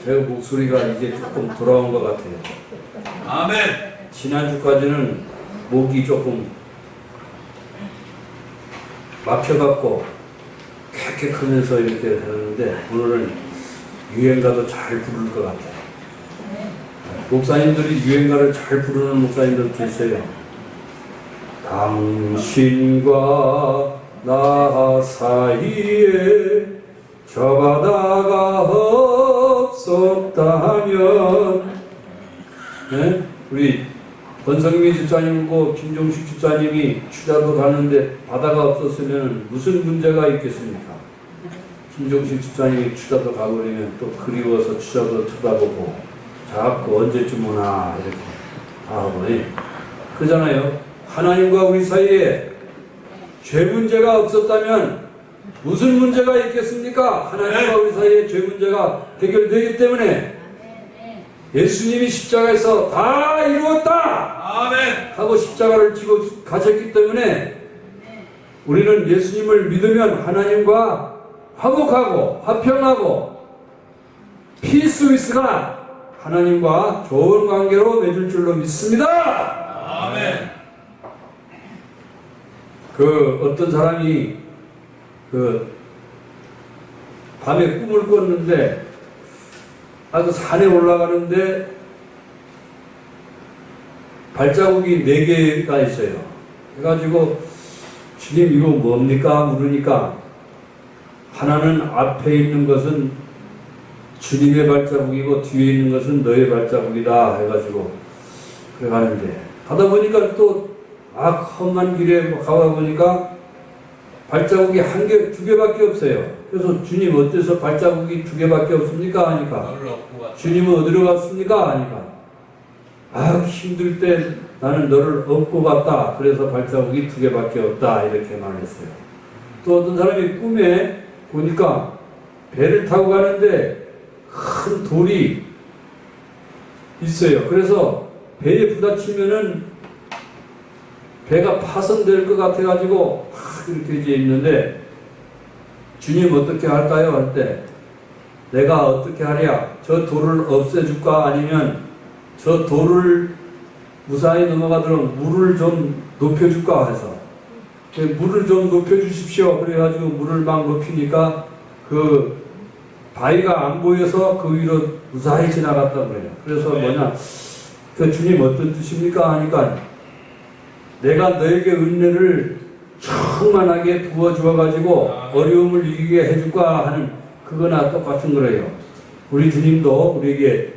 제 목소리가 이제 조금 돌아온 것 같아요. 아멘. 지난주까지는 목이 조금 막혀갖고 캑캑하면서 이렇게 하는데 오늘은 유행가도 잘 부를 것 같아요. 목사님들이 유행가를 잘 부르는 목사님들도 있어요. 당신과 나 사이에 저 바다가 없었다면, 네? 우리 권성미 집사님과 김종식 집사님이 추자도 가는데 바다가 없었으면 무슨 문제가 있겠습니까? 김종식 집사님이 추자도 가버리면 또 그리워서 추자도 쳐다보고 자꾸 언제쯤 오나 이렇게 하고 그러잖아요. 하나님과 우리 사이에 죄 문제가 없었다면 무슨 문제가 있겠습니까? 하나님과 우리 사이에 죄 문제가 해결되기 때문에 예수님이 십자가에서 다 이루었다! 아멘. 하고 십자가를 지고 가셨기 때문에 우리는 예수님을 믿으면 하나님과 화목하고 화평하고 피스위스가 하나님과 좋은 관계로 맺을 줄로 믿습니다. 아멘. 어떤 사람이 밤에 꿈을 꿨는데 산에 올라가는데 발자국이 4개가 있어요. 그래가지고 주님 이거 뭡니까? 물으니까 하나는 앞에 있는 것은 주님의 발자국이고 뒤에 있는 것은 너의 발자국이다 해가지고 그래 가는데 가다 보니까 또 험한 길에 가다 보니까 발자국이 2개밖에 없어요. 그래서 주님 어때서 발자국이 2개밖에 없습니까? 하니까 주님은 어디로 갔습니까? 하니까 힘들 때 나는 너를 업고 갔다. 그래서 발자국이 2개밖에 없다. 이렇게 말했어요. 또 어떤 사람이 꿈에 보니까 배를 타고 가는데 큰 돌이 있어요. 그래서 배에 부딪히면은 배가 파손될 것 같아가지고 이렇게 이제 있는데 주님 어떻게 할까요? 할 때 내가 어떻게 하랴? 저 돌을 없애줄까? 아니면 저 돌을 무사히 넘어가도록 물을 좀 높여줄까? 해서 물을 좀 높여주십시오. 그래가지고 물을 막 높이니까 그 바위가 안 보여서 그 위로 무사히 지나갔다 그래요. 그래서 뭐냐? 주님 어떤 뜻입니까? 하니까 내가 너에게 은혜를 충만하게 부어주어가지고 어려움을 이기게 해줄까 하는 그거나 똑같은 거래요. 우리 주님도 우리에게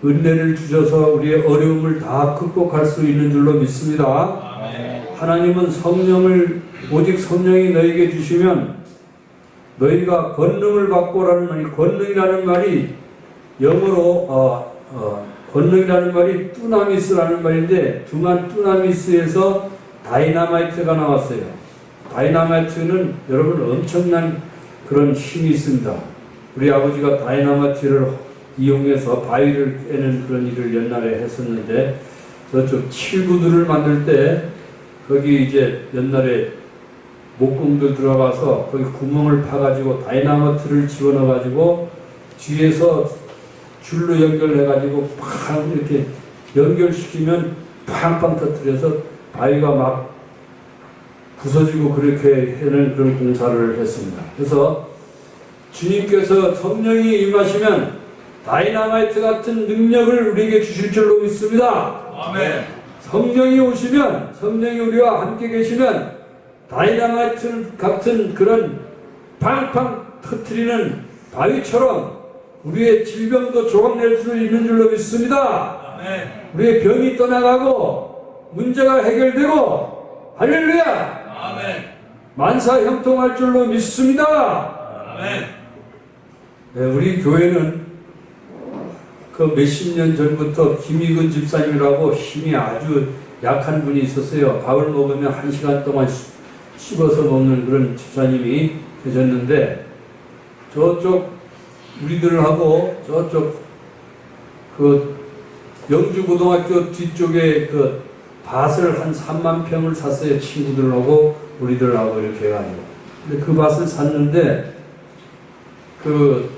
은혜를 주셔서 우리의 어려움을 다 극복할 수 있는 줄로 믿습니다. 아멘. 하나님은 성령을 오직 성령이 너에게 주시면 너희가 권능을 받고라는 말이 권능이라는 말이 영어로 권능이라는 말이 뚜나미스라는 말인데 뚜나미스에서 다이나마이트가 나왔어요. 다이나마이트는 여러분 엄청난 그런 힘이 있습니다. 우리 아버지가 다이나마이트를 이용해서 바위를 깨는 그런 일을 옛날에 했었는데 저쪽 칠구들을 만들 때 거기 이제 옛날에 목공들 들어가서 거기 구멍을 파가지고 다이나마이트를 집어넣어가지고 뒤에서 줄로 연결해가지고 팡 이렇게 연결시키면 팡팡 터뜨려서 바위가 막 부서지고 그렇게 하는 그런 공사를 했습니다. 그래서 주님께서 성령이 임하시면 다이나마이트 같은 능력을 우리에게 주실 줄로 믿습니다. 아멘. 성령이 오시면 성령이 우리와 함께 계시면 다이나마이트 같은 그런 팡팡 터뜨리는 바위처럼 우리의 질병도 조각낼 수 있는 줄로 믿습니다. 아멘. 우리의 병이 떠나가고 문제가 해결되고 할렐루야! 아멘. 만사 형통할 줄로 믿습니다. 아멘. 네, 우리 교회는 그 몇십 년 전부터 김희근 집사님이라고 힘이 아주 약한 분이 있었어요. 밥을 먹으면 1시간 동안 씹어서 먹는 그런 집사님이 계셨는데 저쪽 우리들하고 저쪽 그 영주고등학교 뒤쪽에 그 밭을 한 3만 평을 샀어요. 친구들하고 우리들하고 이렇게 해가지고. 근데 그 밭을 샀는데 그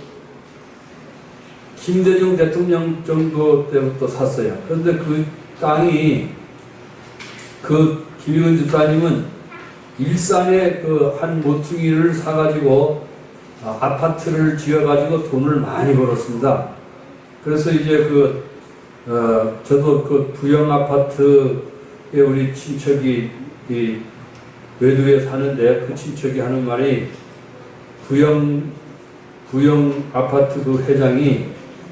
김대중 대통령 정도 때부터 샀어요. 그런데 그 땅이 그 김익은 집사님은 일산에 그 한 모퉁이를 사가지고 아파트를 지어가지고 돈을 많이 벌었습니다. 그래서 이제 저도 그 부영 아파트에 우리 친척이 이 외도에 사는데 그 친척이 하는 말이 부영 아파트 그 회장이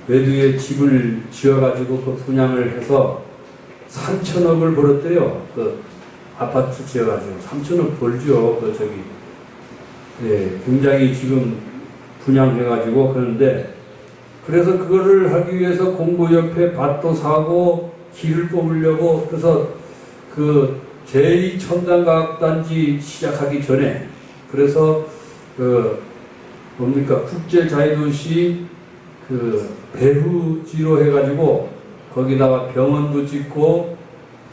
외도에 집을 지어가지고 그 분양을 해서 3천억을 벌었대요. 그 아파트 지어가지고 3천억 벌죠. 그 저기 예, 굉장히 지금 분양해가지고 그러는데 그래서 그거를 하기 위해서 공고옆에 밭도 사고 길을 뽑으려고 그래서 그 제2첨단과학단지 시작하기 전에 그래서 그 뭡니까 국제자유도시 그 배후지로 해가지고 거기다가 병원도 짓고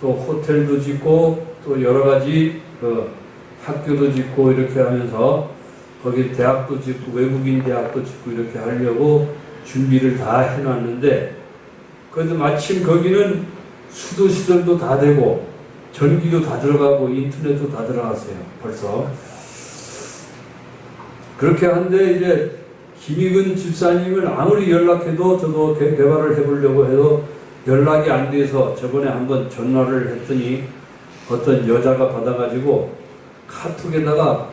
또 호텔도 짓고 또 여러 가지 그 학교도 짓고 이렇게 하면서 거기 대학도 짓고 외국인 대학도 짓고 이렇게 하려고 준비를 다 해놨는데 그래도 마침 거기는 수도 시설도 다 되고 전기도 다 들어가고 인터넷도 다 들어갔어요. 벌써 그렇게 한데 이제 김익은 집사님을 아무리 연락해도 저도 개발을 해보려고 해도 연락이 안 돼서 저번에 한번 전화를 했더니 어떤 여자가 받아가지고 카톡에다가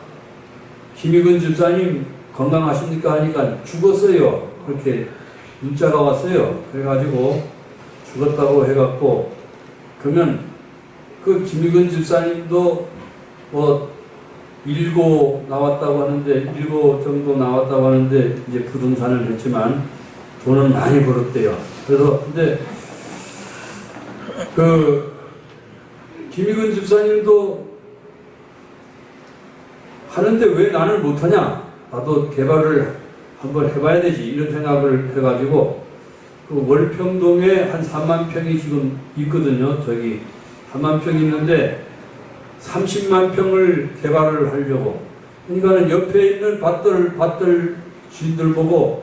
김익은 집사님 건강하십니까 하니까 죽었어요. 그렇게 문자가 왔어요. 그래가지고 죽었다고 해갖고 그러면 그 김익은 집사님도 뭐 일고 나왔다고 하는데 일고 정도 나왔다고 하는데 이제 부동산을 했지만 돈은 많이 벌었대요. 그래서 근데 그 김익은 집사님도 하는데 왜 나는 못하냐? 나도 개발을 한번 해봐야 되지 이런 생각을 해가지고 그 월평동에 한 3만 평이 지금 있거든요. 저기 3만 평이 있는데 30만 평을 개발을 하려고 그러니까는 옆에 있는 밭들 주인들 보고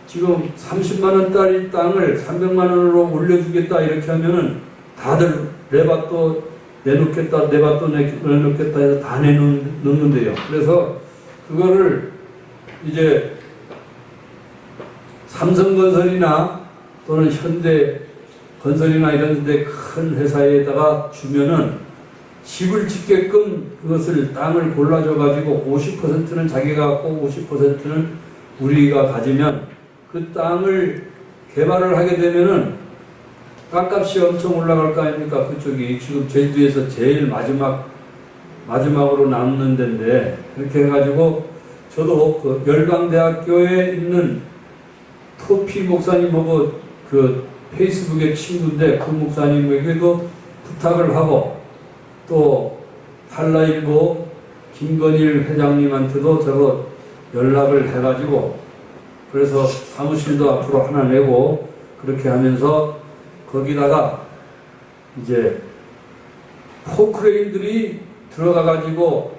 지금 30만 원짜리 땅을 300만 원으로 올려주겠다 이렇게 하면은 다들 내 밭도 내놓겠다 내 밭도 내놓겠다 해서 다 내놓는데요. 그래서 그거를 이제 삼성건설이나 또는 현대건설이나 이런 데 큰 회사에다가 주면은 집을 짓게끔 그것을 땅을 골라줘 가지고 50%는 자기가 갖고 50%는 우리가 가지면 그 땅을 개발을 하게 되면은 땅값이 엄청 올라갈 거 아닙니까? 그쪽이 지금 제주에서 제일 마지막으로 남는 데인데 그렇게 해가지고 저도 그 열강대학교에 있는 토피 목사님하고 그 페이스북의 친구인데 그 목사님에게도 부탁을 하고 또 한라일보 김건일 회장님한테도 저도 연락을 해가지고 그래서 사무실도 앞으로 하나 내고 그렇게 하면서 거기다가 이제 포크레인들이 들어가가지고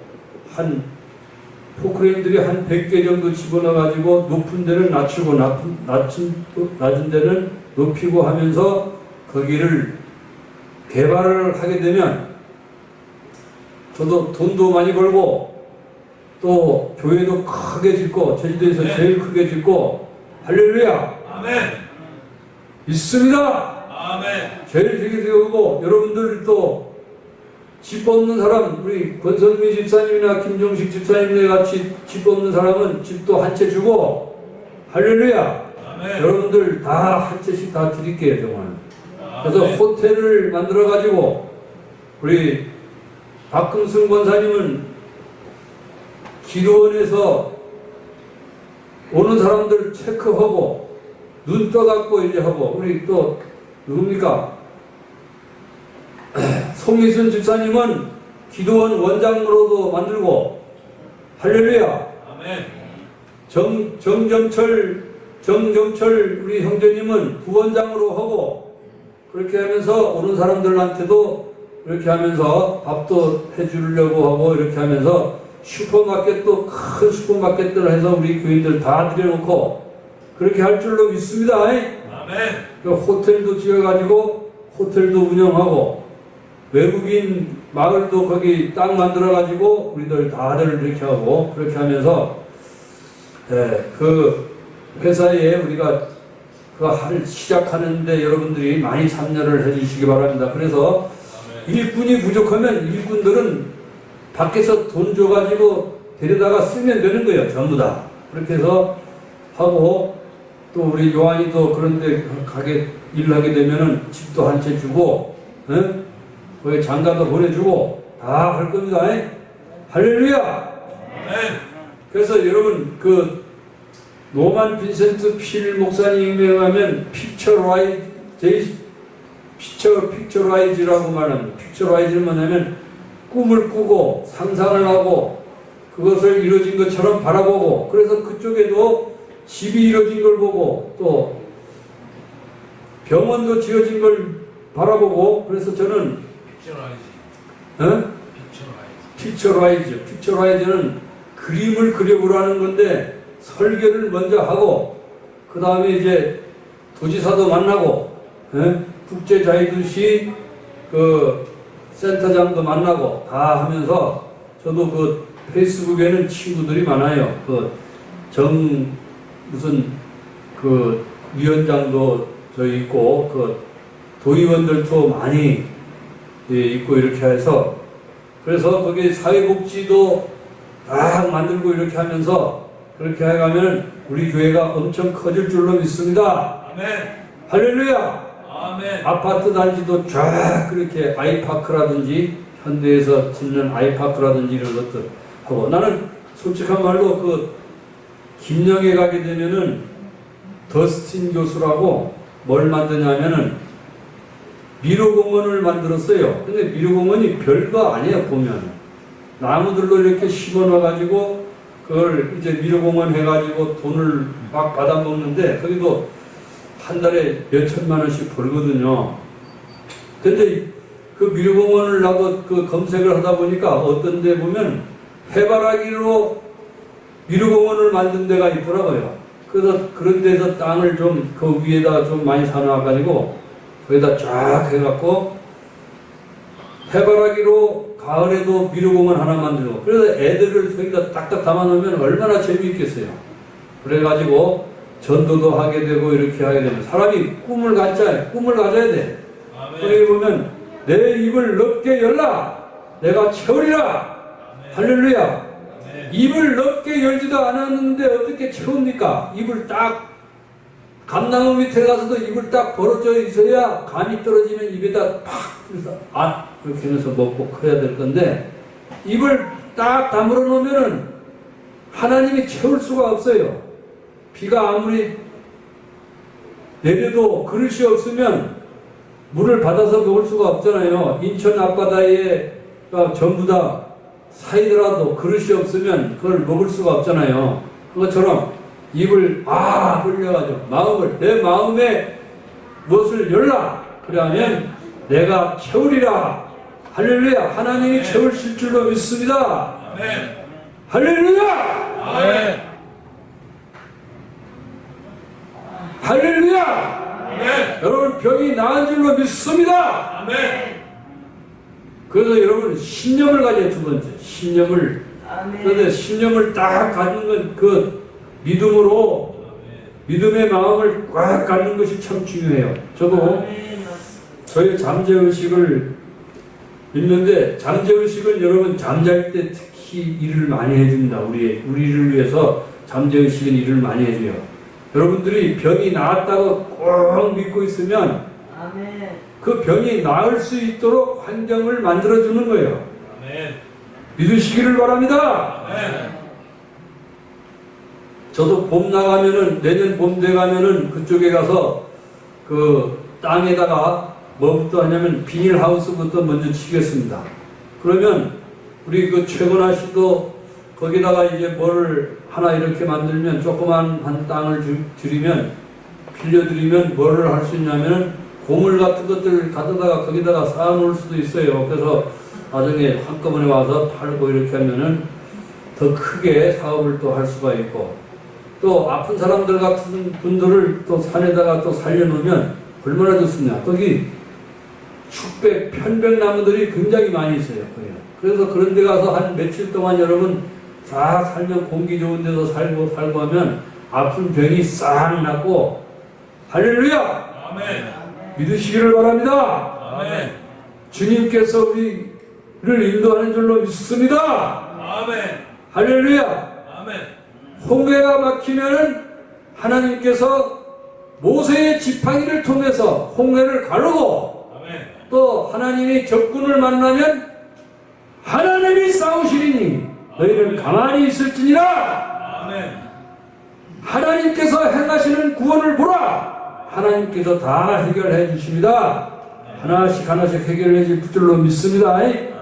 포크레인들이 한 100개 정도 집어넣어가지고 높은 데는 낮추고 낮은 데는 높이고 하면서 거기를 개발을 하게 되면 저도 돈도 많이 벌고 또 교회도 크게 짓고 제주도에서 네. 제일 크게 짓고 할렐루야 아멘 있습니다 아멘 제일 크게 세우고 여러분들 또 집 뽑는 사람 우리 권선미 집사님이나 김종식 집사님네 같이 집 뽑는 사람은 집도 한 채 주고 할렐루야 아멘. 여러분들 다 한 채씩 다 드릴게요 정말 그래서 아멘. 호텔을 만들어 가지고 우리 박금승 권사님은 기도원에서 오는 사람들 체크하고 눈 떠갖고 이제 하고 우리 또 누굽니까? 송미순 집사님은 기도원 원장으로도 만들고 할렐루야 아멘. 정정철 우리 형제님은 부원장으로 하고 그렇게 하면서 오는 사람들한테도 이렇게 하면서 밥도 해주려고 하고 이렇게 하면서 슈퍼마켓도 큰 슈퍼마켓들을 해서 우리 교인들 다 들여놓고 그렇게 할 줄로 믿습니다. 아멘. 그 호텔도 지어가지고 호텔도 운영하고 외국인 마을도 거기 땅 만들어가지고 우리들 다들 이렇게 하고 그렇게 하면서 그 회사에 우리가 그 시작하는데 여러분들이 많이 참여를 해주시기 바랍니다. 그래서 일꾼이 부족하면 일꾼들은 밖에서 돈 줘가지고 데려다가 쓰면 되는 거예요. 전부 다. 그렇게 해서 하고 또 우리 요한이도 그런데 가게 일하게 되면은 집도 한 채 주고 거기 장가도 보내주고 다 할 겁니다. 할렐루야. 그래서 여러분 그 노만 빈센트 필 목사님에 의하면 픽처라이즈라고 말합니다. 픽처라이즈는 뭐냐면 꿈을 꾸고 상상을 하고 그것을 이루어진 것처럼 바라보고 그래서 그쪽에도 집이 이루어진 걸 보고 또 병원도 지어진 걸 바라보고 그래서 저는 픽처라이즈는 그림을 그려보라는 건데 설계를 먼저 하고 그 다음에 이제 도지사도 만나고 국제자유도시 그 센터장도 만나고 다 하면서 저도 그 페이스북에는 친구들이 많아요. 무슨 그 위원장도 저 있고 그 도의원들도 많이 있고 이렇게 해서 그래서 거기 사회복지도 딱 만들고 이렇게 하면서 그렇게 해가면 우리 교회가 엄청 커질 줄로 믿습니다. 아멘. 할렐루야. 아멘. 아파트 단지도 쫙 그렇게 아이파크라든지 현대에서 짓는 아이파크라든지 이런 것들 하고 나는 솔직한 말로 그 김영에 가게 되면은 더스틴 교수라고 뭘 만드냐면은 미로공원을 만들었어요. 근데 미로공원이 별거 아니에요. 보면 나무들로 이렇게 심어놔가지고 그걸 이제 미로공원 해가지고 돈을 막 받아먹는데 거기도 한 달에 몇천만 원씩 벌거든요. 근데 그 미로공원을 나도 그 검색을 하다 보니까 어떤 데 보면 해바라기로 미로공원을 만든 데가 있더라고요. 그래서 그런 데서 땅을 좀 그 위에다 좀 많이 사놔가지고 거기다 쫙 해갖고 해바라기로 가을에도 미로공원 하나 만들고 그래서 애들을 거기다 딱딱 담아놓으면 얼마나 재미있겠어요. 그래가지고 전도도 하게 되고 이렇게 하게 되면 사람이 꿈을 가져야 돼. 거기 보면 내 입을 넓게 열라 내가 채우리라. 할렐루야. 입을 넓게 열지도 않았는데 어떻게 채웁니까? 입을 딱 감나무 밑에 가서도 입을 딱 벌어져 있어야 감이 떨어지면 입에다 팍 그래서 그렇게 하면서 먹고 커야 될 건데 입을 딱 다물어 놓으면은 하나님이 채울 수가 없어요. 비가 아무리 내려도 그릇이 없으면 물을 받아서 먹을 수가 없잖아요. 인천 앞바다에 전부 다 사이더라도 그릇이 없으면 그걸 먹을 수가 없잖아요. 그것처럼 입을 벌려가지고 내 마음에 무엇을 열라. 그러면 내가 채우리라. 할렐루야. 하나님이 채우실 줄로 믿습니다. 아멘. 할렐루야. 아멘. 할렐루야. 아멘. 여러분 병이 나은 줄로 믿습니다. 아멘. 그래서 여러분 신념을 가져야 두 번째 신념을. 그런데 신념을 딱 가진 건 그 믿음으로 믿음의 마음을 꽉 갖는 것이 참 중요해요. 저도 저희 잠재의식을 믿는데 잠재의식은 여러분 잠잘 때 특히 일을 많이 해줍니다. 우리를 위해서 잠재의식은 일을 많이 해줘요. 여러분들이 병이 나았다고 꼭 믿고 있으면 그 병이 나을 수 있도록 환경을 만들어주는 거예요. 믿으시기를 바랍니다. 저도 봄 나가면은 내년 봄 돼가면은 그쪽에 가서 그 땅에다가 뭐부터 하냐면 비닐하우스부터 먼저 치겠습니다. 그러면 우리 그 최건아 씨도 거기다가 이제 뭐를 하나 이렇게 만들면 조그만 한 땅을 빌려드리면 뭐를 할 수 있냐면 고물 같은 것들을 가져다가 거기다가 쌓아놓을 수도 있어요. 그래서 나중에 한꺼번에 와서 팔고 이렇게 하면은 더 크게 사업을 또 할 수가 있고 또 아픈 사람들 같은 분들을 또 산에다가 또 살려놓으면 얼마나 좋습니까? 거기 축백, 편백나무들이 굉장히 많이 있어요. 그래서 그런 데 가서 한 며칠 동안 여러분 싹 살면 공기 좋은 데서 살고 하면 아픈 병이 싹 낫고 할렐루야! 아멘. 믿으시기를 바랍니다. 아멘. 주님께서 우리를 인도하는 줄로 믿습니다. 아멘. 할렐루야! 아멘. 홍해가 막히면은 하나님께서 모세의 지팡이를 통해서 홍해를 가르고 아멘. 또 하나님이 적군을 만나면 하나님이 싸우시리니 너희는 가만히 있을지니라. 아멘. 하나님께서 행하시는 구원을 보라. 하나님께서 다 해결해 주십니다. 하나씩 하나씩 해결해 줄 줄로 믿습니다. 아멘.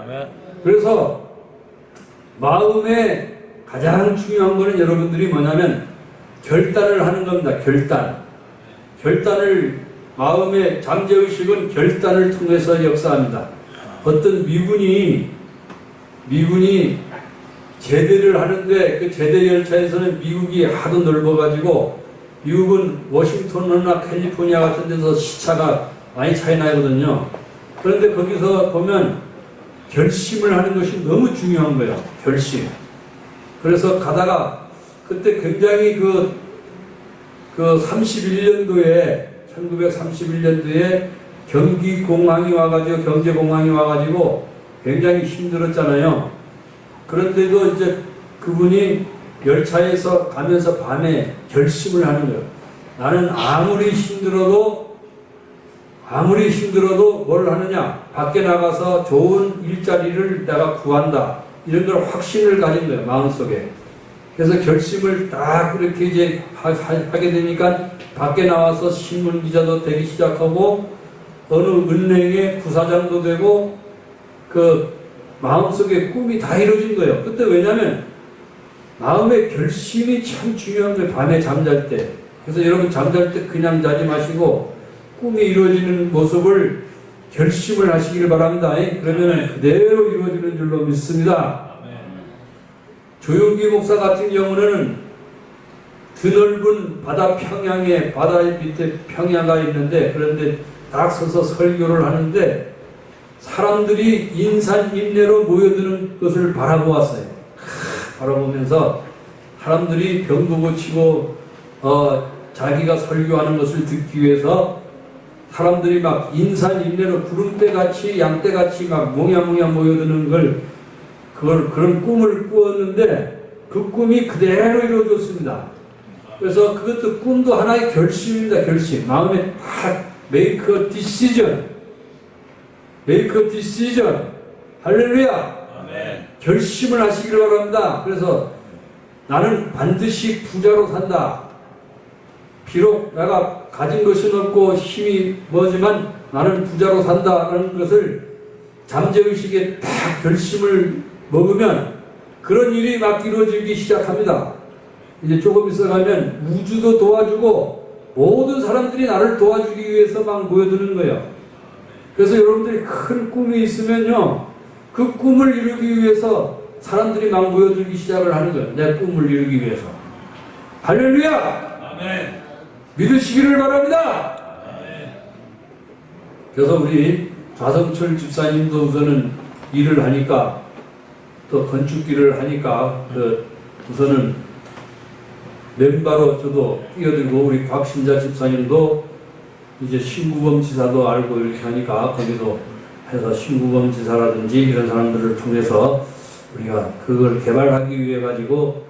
그래서 마음에 가장 중요한 거는 여러분들이 뭐냐면 결단을 하는 겁니다. 결단을 마음의 잠재의식은 결단을 통해서 역사합니다. 어떤 미군이 제대를 하는데 그 제대 열차에서는 미국이 하도 넓어가지고 미국은 워싱턴이나 캘리포니아 같은 데서 시차가 많이 차이 나거든요. 그런데 거기서 보면 결심을 하는 것이 너무 중요한 거예요. 결심. 그래서 가다가 그때 굉장히 그 31년도에 1931년도에 경기공황이 와가지고 경제공황이 와가지고 굉장히 힘들었잖아요. 그런데도 이제 그분이 열차에서 가면서 밤에 결심을 하는 거예요. 나는 아무리 힘들어도 뭘 하느냐? 밖에 나가서 좋은 일자리를 내가 구한다. 이런 걸 확신을 가진 거예요. 마음속에. 그래서 결심을 딱 그렇게 이제 하게 되니까 밖에 나와서 신문 기자도 되기 시작하고 어느 은행의 부사장도 되고 그 마음속에 꿈이 다 이루어진 거예요. 그때 왜냐면 마음의 결심이 참 중요한 거예요. 밤에 잠잘 때. 그래서 여러분 잠잘 때 그냥 자지 마시고 꿈이 이루어지는 모습을 결심을 하시기를 바랍니다. 그러면 그대로 이루어지는 줄로 믿습니다. 조용기 목사 같은 경우는 드넓은 바다 평양에 바다 밑에 평야가 있는데 그런데 딱 서서 설교를 하는데 사람들이 인산인내로 모여드는 것을 바라보았어요. 바라보면서 사람들이 병도 고치고 자기가 설교하는 것을 듣기 위해서 사람들이 막 인산인내로 구름대같이 양떼같이 막 몽야몽야 모여드는 그런 꿈을 꾸었는데 그 꿈이 그대로 이루어졌습니다. 그래서 그것도 꿈도 하나의 결심입니다. 결심. 마음에 딱 make a decision. 할렐루야. 아멘. 결심을 하시기를 바랍니다. 그래서 나는 반드시 부자로 산다. 비록 내가 가진 것은 없고 힘이 뭐지만 나는 부자로 산다라는 것을 잠재의식에 딱 결심을 먹으면 그런 일이 막 이루어지기 시작합니다. 이제 조금 있어가면 우주도 도와주고 모든 사람들이 나를 도와주기 위해서 막 모여드는 거예요. 그래서 여러분들이 큰 꿈이 있으면요, 그 꿈을 이루기 위해서 사람들이 막 모여들기 시작을 하는 거예요. 내 꿈을 이루기 위해서. 할렐루야! 아멘. 믿으시기를 바랍니다. 아멘. 그래서 우리 좌성철 집사님도 우선은 일을 하니까 또 건축기를 하니까 우선은 멤버로 저도 끼어들고 우리 곽신자 집사님도 이제 신구범 지사도 알고 이렇게 하니까 거기도 해서 신구범 지사라든지 이런 사람들을 통해서 우리가 그걸 개발하기 위해 가지고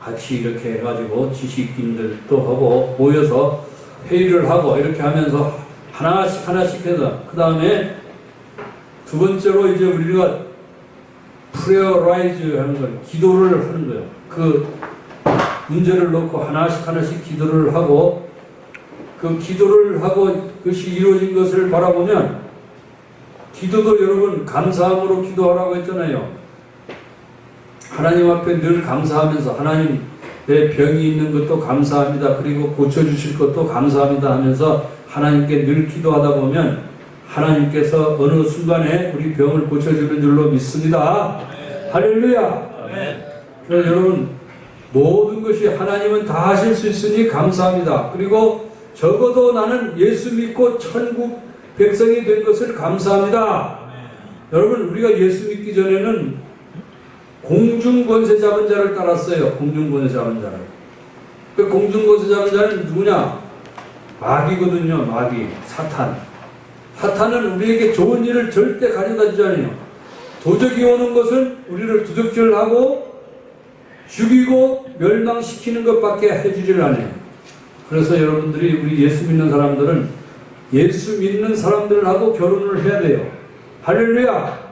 같이 이렇게 해가지고 지식인들도 하고 모여서 회의를 하고 이렇게 하면서 하나씩 해서 그 다음에 두 번째로 이제 우리가 프레어라이즈 하는 걸 기도를 하는 거예요. 그 문제를 놓고 하나씩 기도를 하고 그 기도를 하고 그것이 이루어진 것을 바라보면 기도도 여러분 감사함으로 기도하라고 했잖아요. 하나님 앞에 늘 감사하면서 하나님 내 병이 있는 것도 감사합니다. 그리고 고쳐주실 것도 감사합니다 하면서 하나님께 늘 기도하다 보면 하나님께서 어느 순간에 우리 병을 고쳐주는 줄로 믿습니다. 아멘. 할렐루야. 아멘. 그래서 여러분 모든 것이 하나님은 다 하실 수 있으니 감사합니다. 그리고 적어도 나는 예수 믿고 천국 백성이 된 것을 감사합니다. 여러분, 우리가 예수 믿기 전에는 공중권세 잡은 자를 따랐어요. 공중권세 잡은 자를. 그 공중권세 잡은 자는 누구냐? 마귀거든요. 마귀, 사탄. 사탄은 우리에게 좋은 일을 절대 가져다 주지 않아요. 도적이 오는 것은 우리를 두둑질하고 죽이고 멸망시키는 것밖에 해주질 않아요. 그래서 여러분들이, 우리 예수 믿는 사람들은 예수 믿는 사람들하고 결혼을 해야 돼요. 할렐루야!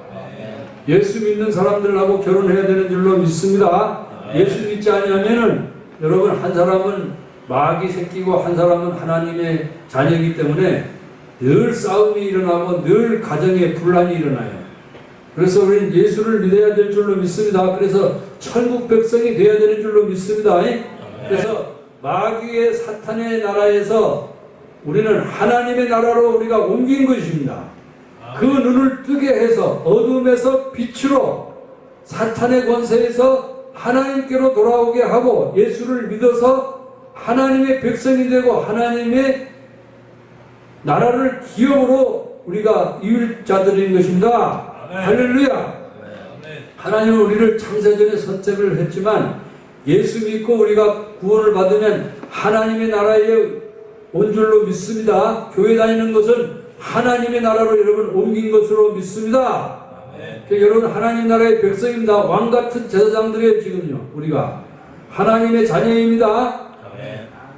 예수 믿는 사람들하고 결혼해야 되는 줄로 믿습니다. 예수 믿지 않으면은 여러분, 한 사람은 마귀 새끼고 한 사람은 하나님의 자녀이기 때문에 늘 싸움이 일어나고 늘 가정에 분란이 일어나요. 그래서 우리는 예수를 믿어야 될 줄로 믿습니다. 그래서 천국 백성이 되어야 되는 줄로 믿습니다. 그래서 마귀의 사탄의 나라에서 우리는 하나님의 나라로 우리가 옮긴 것입니다. 그 눈을 뜨게 해서 어둠에서 빛으로 사탄의 권세에서 하나님께로 돌아오게 하고 예수를 믿어서 하나님의 백성이 되고 하나님의 나라를 기업으로 우리가 이룰 자들인 것입니다. 할렐루야! 하나님은 우리를 창세전에 선택을 했지만 예수 믿고 우리가 구원을 받으면 하나님의 나라에 온 줄로 믿습니다. 교회 다니는 것은 하나님의 나라로 여러분 옮긴 것으로 믿습니다. 여러분, 하나님 나라의 백성입니다. 왕같은 제사장들이에요. 지금요, 우리가 하나님의 자녀입니다.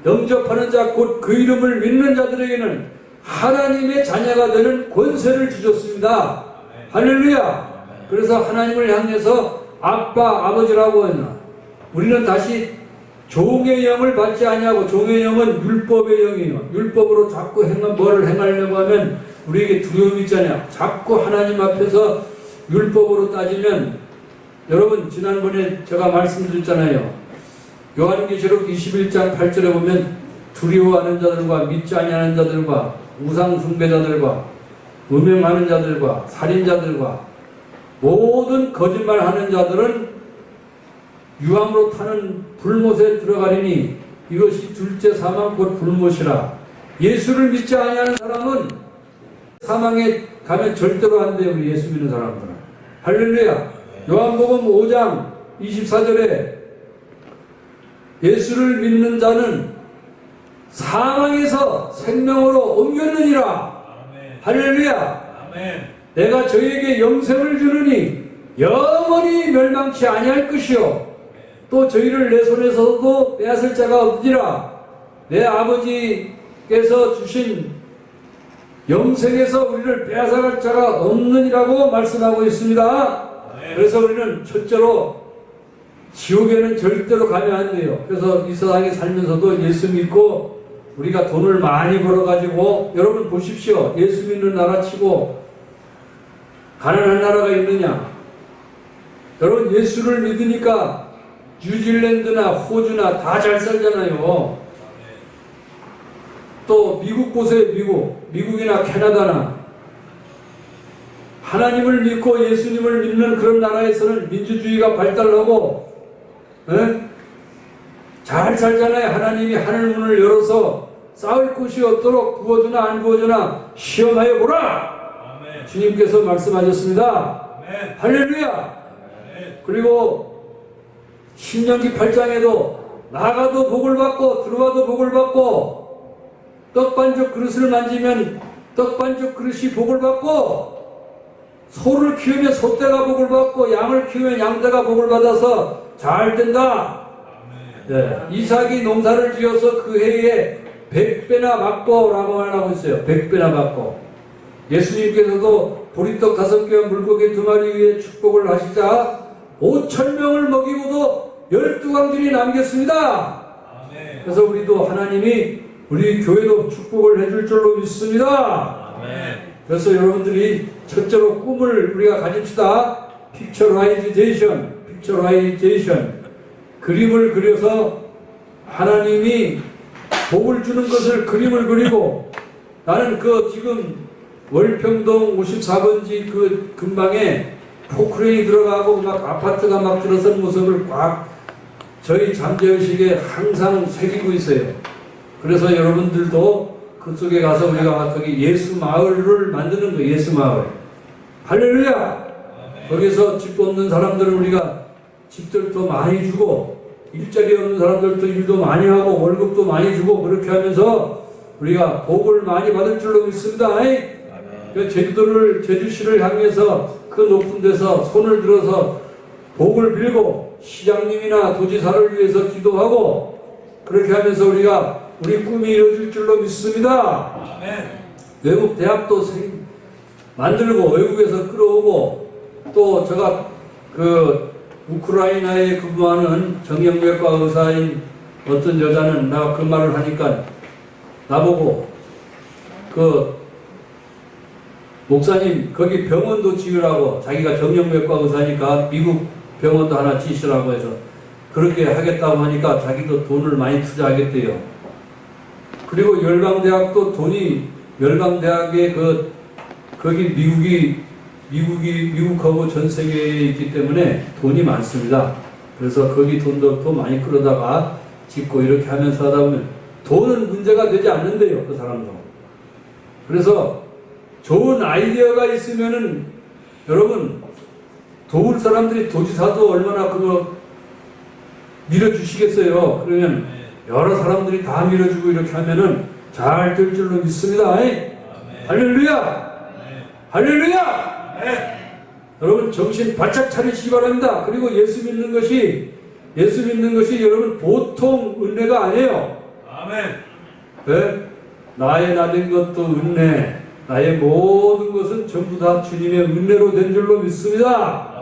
영접하는 자, 곧 그 이름을 믿는 자들에게는 하나님의 자녀가 되는 권세를 주셨습니다. 할렐루야! 그래서 하나님을 향해서 아빠, 아버지라고 했나. 우리는 다시 종의 영을 받지 아니하고, 종의 영은 율법의 영이에요. 율법으로 자꾸 뭐를 행하려고 하면 우리에게 두려움이 있잖아요. 자꾸 하나님 앞에서 율법으로 따지면, 여러분, 지난번에 제가 말씀드렸잖아요. 요한계시록 21장 8절에 보면 두려워하는 자들과 믿지 아니하는 자들과 우상 숭배자들과 음행하는 자들과 살인자들과 모든 거짓말하는 자들은 유황으로 타는 불못에 들어가리니 이것이 둘째 사망 곧 불못이라. 예수를 믿지 아니하는 사람은 사망에 가면 절대로 안 돼요. 우리 예수 믿는 사람들은. 할렐루야! 요한복음 5장 24절에 예수를 믿는 자는 사망에서 생명으로 옮겼느니라. 할렐루야! 내가 저에게 영생을 주느니 영원히 멸망치 아니할 것이요 또 저희를 내 손에서도 빼앗을 자가 없으리라. 내 아버지께서 주신 영생에서 우리를 빼앗아갈 자가 없느니라고 말씀하고 있습니다. 그래서 우리는 첫째로 지옥에는 절대로 가면 안 돼요. 그래서 이 세상에 살면서도 예수 믿고 우리가 돈을 많이 벌어가지고, 여러분 보십시오. 예수 믿는 나라 치고 가난한 나라가 있느냐? 여러분, 예수를 믿으니까 뉴질랜드나 호주나 다 잘 살잖아요. 또 미국 보세요. 미국이나 캐나다나. 하나님을 믿고 예수님을 믿는 그런 나라에서는 민주주의가 발달하고 잘 살잖아요. 하나님이 하늘문을 열어서 싸울 곳이 없도록 구워주나 안 구워주나 시험하여 보라. 주님께서 말씀하셨습니다. 할렐루야. 그리고 신명기 8장에도 나가도 복을 받고 들어와도 복을 받고, 떡반죽 그릇을 만지면 떡반죽 그릇이 복을 받고, 소를 키우면 소떼가 복을 받고, 양을 키우면 양떼가 복을 받아서 잘 된다. 이삭이 농사를 지어서 그 해에 100배나 받고라고 말하고 있어요. 100배나 받고. 예수님께서도 보리떡 5개와 물고기 2마리 위에 축복을 하시자 5,000명을 먹이고도 12광줄이 남겼습니다. 그래서 우리도 하나님이 우리 교회도 축복을 해줄 줄로 믿습니다. 그래서 여러분들이 첫째로 꿈을 우리가 가집시다. 픽처라이제이션. 그림을 그려서 하나님이 복을 주는 것을 그림을 그리고, 나는 지금 월평동 54번지 그 근방에 포크레인이 들어가고 막 아파트가 막 들어선 모습을 꽉 저희 잠재의식에 항상 새기고 있어요. 그래서 여러분들도 그쪽에 가서 우리가 거기 예수 마을을 만드는 거예요. 예수 마을. 할렐루야! 거기서 집 없는 사람들은 우리가 집들도 많이 주고 일자리 없는 사람들도 일도 많이 하고 월급도 많이 주고 그렇게 하면서 우리가 복을 많이 받을 줄로 믿습니다. 그 제주시를 향해서 그 높은 데서 손을 들어서 복을 빌고 시장님이나 도지사를 위해서 기도하고 그렇게 하면서 우리가 우리 꿈이 이루어질 줄로 믿습니다. 외국 대학도 만들고 외국에서 끌어오고 또 제가 그 우크라이나에 근무하는 정형외과 의사인 어떤 여자는 나 그 말을 하니까 나보고 그 목사님 거기 병원도 지으라고 자기가 정형외과 의사니까 미국 병원도 하나 지시라고 해서 그렇게 하겠다고 하니까 자기도 돈을 많이 투자하겠대요. 그리고 열방대학도 돈이 열방대학의 거기 미국하고 전 세계에 있기 때문에 돈이 많습니다. 그래서 거기 돈도 더 많이 끌어다가 짓고 이렇게 하면서 하다 보면 돈은 문제가 되지 않는데요, 그 사람도. 그래서 좋은 아이디어가 있으면은 여러분 도울 사람들이 도지사도 얼마나 그거 밀어주시겠어요. 그러면 여러 사람들이 다 밀어주고 이렇게 하면은 잘 될 줄로 믿습니다. 할렐루야! 할렐루야! 여러분 정신 바짝 차리시기 바랍니다. 그리고 예수 믿는 것이 여러분 보통 은혜가 아니에요. 네? 나의 나된 것도 은혜, 나의 모든 것은 전부 다 주님의 은혜로 된 줄로 믿습니다.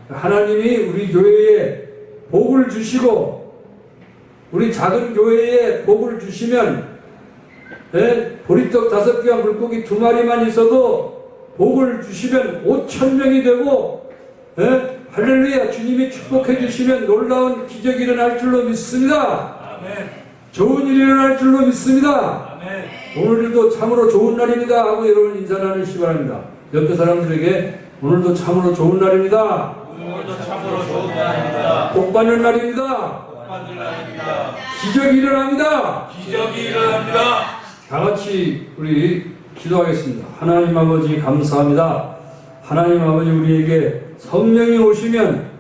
하나님이 우리 교회에 복을 주시고 우리 작은 교회에 복을 주시면 보리떡 5개와 물고기 2마리만 있어도 복을 주시면 5,000명이 되고 할렐루야 주님이 축복해 주시면 놀라운 기적이 일어날 줄로 믿습니다. 좋은 일이 일어날 줄로 믿습니다. 오늘도 참으로 좋은 날입니다 하고 여러분 인사 나누시기 바랍니다. 옆에 사람들에게 오늘도 참으로 좋은 날입니다. 오늘도 참으로 좋은 날입니다. 복 받는 날입니다. 복 받는 날입니다. 기적이 일어납니다. 기적이 일어납니다. 다 같이 우리 기도하겠습니다. 하나님 아버지 감사합니다. 하나님 아버지 우리에게 성령이 오시면